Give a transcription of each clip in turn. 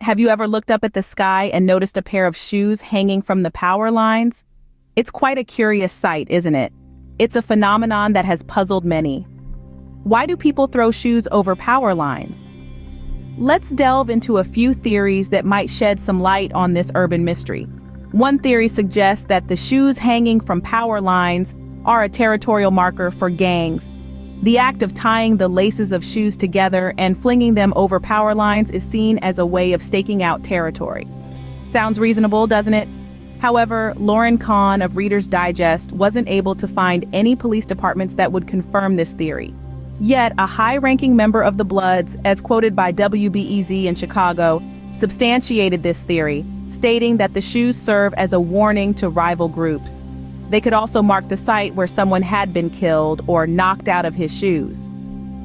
Have you ever looked up at the sky and noticed a pair of shoes hanging from the power lines? It's quite a curious sight, isn't it? It's a phenomenon that has puzzled many. Why do people throw shoes over power lines? Let's delve into a few theories that might shed some light on this urban mystery. One theory suggests that the shoes hanging from power lines are a territorial marker for gangs. The act of tying the laces of shoes together and flinging them over power lines is seen as a way of staking out territory. Sounds reasonable, doesn't it? However, Cahn of Reader's Digest wasn't able to find any police departments that would confirm this theory. Yet, a high-ranking member of the Bloods, as quoted by WBEZ in Chicago, substantiated this theory, stating that the shoes serve as a warning to rival groups. They could also mark the site where someone had been killed or knocked out of his shoes.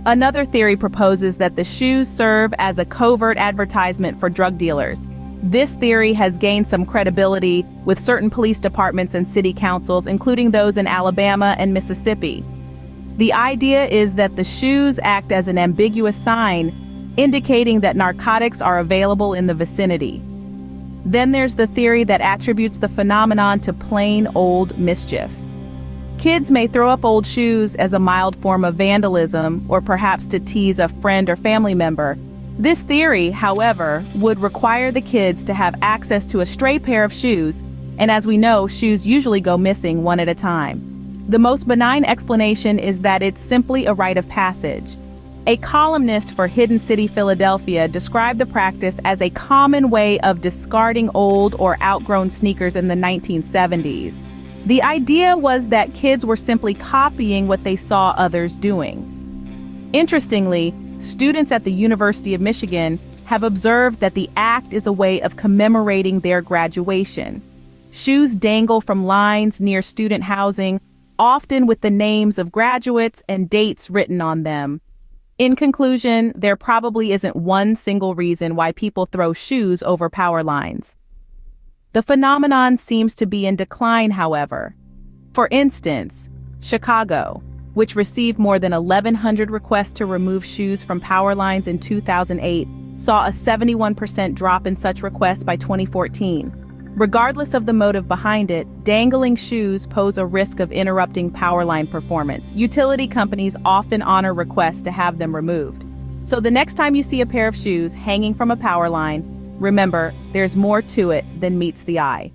Another theory proposes that the shoes serve as a covert advertisement for drug dealers. This theory has gained some credibility with certain police departments and city councils, including those in Alabama and Mississippi. The idea is that the shoes act as an ambiguous sign, indicating that narcotics are available in the vicinity. Then there's the theory that attributes the phenomenon to plain old mischief. Kids may throw up old shoes as a mild form of vandalism, or perhaps to tease a friend or family member. This theory, however, would require the kids to have access to a stray pair of shoes, and as we know, shoes usually go missing one at a time. The most benign explanation is that it's simply a rite of passage. A columnist for Hidden City, Philadelphia, described the practice as a common way of discarding old or outgrown sneakers in the 1970s. The idea was that kids were simply copying what they saw others doing. Interestingly, students at the University of Michigan have observed that the act is a way of commemorating their graduation. Shoes dangle from lines near student housing, often with the names of graduates and dates written on them. In conclusion, there probably isn't one single reason why people throw shoes over power lines. The phenomenon seems to be in decline, however. For instance, Chicago, which received more than 1,100 requests to remove shoes from power lines in 2008, saw a 71% drop in such requests by 2014. Regardless of the motive behind it, dangling shoes pose a risk of interrupting power line performance. Utility companies often honor requests to have them removed. So the next time you see a pair of shoes hanging from a power line, remember, there's more to it than meets the eye.